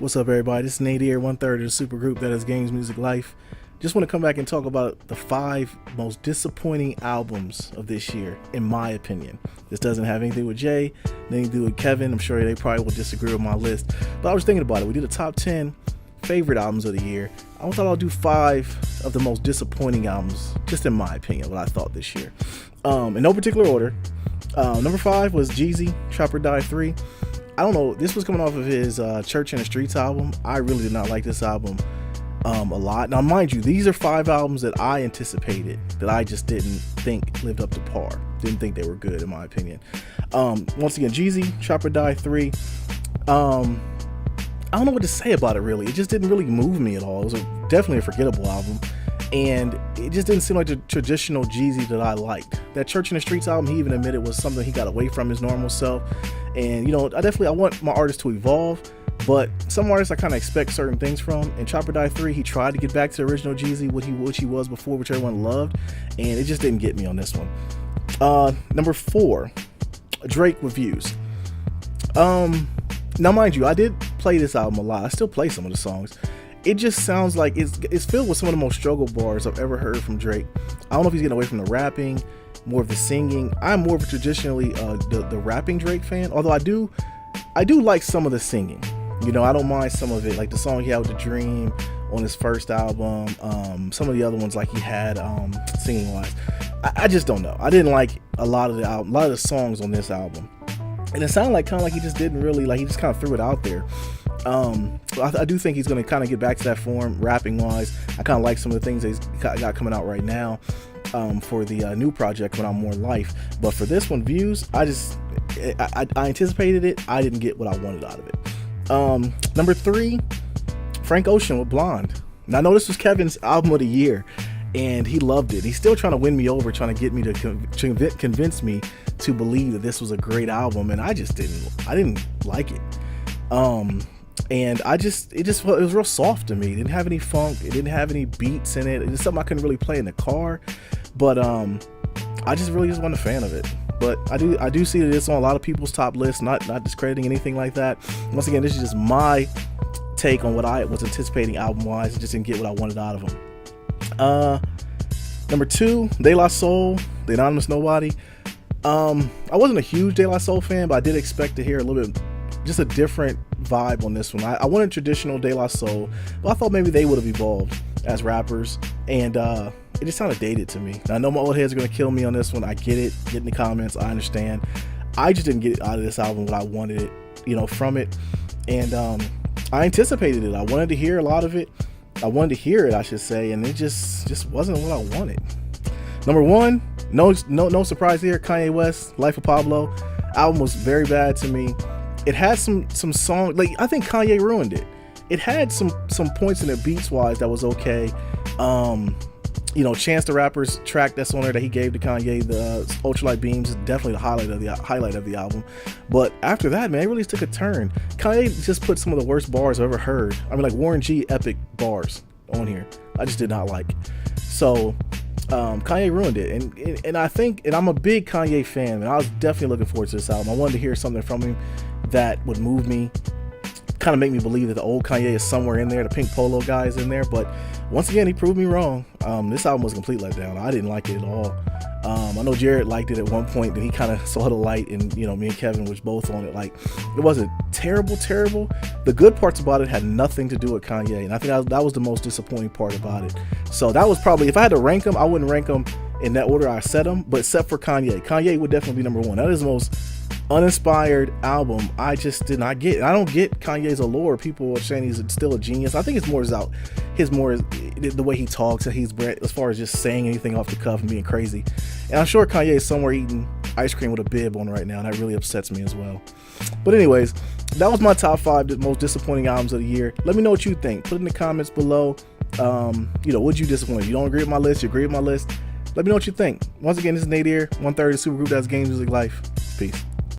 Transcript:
What's up, everybody? This is Nadir, one third of the super group that is GamesMusicLyfe. Just want to come back and talk about the 5 most disappointing albums of this year, in my opinion. This doesn't have anything with Jay, nothing to do with Kevin. I'm sure they probably will disagree with my list. But I was thinking about it. We did a top 10 favorite albums of the year. I thought I'll do 5 of the most disappointing albums, just in my opinion, what I thought this year. In no particular order. Number 5 was Jeezy, Trap or Die 3. I don't know, this was coming off of his Church in the Streets album. I really did not like this album a lot. Now, mind you, these are 5 albums that I anticipated that I just didn't think lived up to par. Didn't think they were good, in my opinion. Once again, Jeezy, Trap or Die 3. I don't know what to say about it, really. It just didn't really move me at all. It was definitely a forgettable album. And it just didn't seem like the traditional Jeezy that I liked. That Church in the Streets album, he even admitted was something he got away from his normal self. And, you know, I want my artists to evolve, but some artists I kind of expect certain things from. In Trap or Die 3, he tried to get back to the original Jeezy, which he was before, which everyone loved, and it just didn't get me on this one. Number 4, Drake with Views. Now, mind you, I did play this album a lot. I still play some of the songs. It just sounds like it's filled with some of the most struggle bars I've ever heard from Drake. I don't know if he's getting away from the rapping, more of the singing. I'm more of a traditionally the rapping Drake fan, although I do like some of the singing. You know, I don't mind some of it, like the song he had with The Dream on his first album. Some of the other ones like he had singing wise. I just don't know. I didn't like a lot of the songs on this album, and it sounded like he just didn't really he just kind of threw it out there. I do think he's going to kind of get back to that form rapping wise. I kind of like some of the things that he's got coming out right now for the new project coming out, More Life. But for this one, Views, I anticipated it. I didn't get what I wanted out of it. Number 3, Frank Ocean with Blonde. Now, I know this was Kevin's album of the year, and he loved it. He's still trying to win me over, trying to get me to convince me to believe that this was a great album, and I didn't like it. And it was real soft to me. It didn't have any funk. It didn't have any beats in it. It's something I couldn't really play in the car. But I just wasn't a fan of it. But I do see that it's on a lot of people's top lists. Not discrediting anything like that. Once again, this is just my take on what I was anticipating album wise. I just didn't get what I wanted out of them. Number 2, De La Soul, The Anonymous Nobody. I wasn't a huge De La Soul fan, but I did expect to hear a little bit, just a different vibe on this one. I wanted traditional De La Soul, but I thought maybe they would have evolved as rappers, and it just sounded dated to me. Now, I know my old heads are going to kill me on this one. I get it. Get in the comments. I understand. I just didn't get out of this album what I wanted it, from it, and I anticipated it. I wanted to hear a lot of it. I wanted to hear it, I should say, and it just wasn't what I wanted. Number 1, no surprise here, Kanye West, Life of Pablo. Album was very bad to me. It had some songs, I think Kanye ruined it. It had some points in it beats wise that was okay. Chance the Rapper's track that's on there that he gave to Kanye, the Ultralight Beams, is definitely the highlight of the album. But after that, man, it really took a turn. Kanye just put some of the worst bars I've ever heard. I mean, like Warren G epic bars on here. I just did not like. So Kanye ruined it, and I think, and I'm a big Kanye fan, and I was definitely looking forward to this album. I wanted to hear something from him that would move me, kind of make me believe that the old Kanye is somewhere in there, the pink polo guy is in there, but once again, he proved me wrong. This album was a complete letdown. I didn't like it at all. I know Jared liked it at one point, then he kind of saw the light, and me and Kevin was both on it. It wasn't terrible. The good parts about it had nothing to do with Kanye, and I think that was the most disappointing part about it. So that was probably, if I had to rank them, I wouldn't rank them in that order I said them, but except for Kanye would definitely be number 1. That is the most uninspired album I just did not get. I don't get Kanye's allure. People are saying he's still a genius. I think it's more the way he talks, and he's as far as just saying anything off the cuff and being crazy. And I'm sure Kanye is somewhere eating ice cream with a bib on right now, and that really upsets me as well. But anyways, that was my top 5 most disappointing albums of the year. Let me know what you think. Put it in the comments below. Would you disappoint? You don't agree with my list? You agree with my list? Let me know what you think. Once again, this is Nadir, one third of the super group that's GamesMusicLyfe. Peace.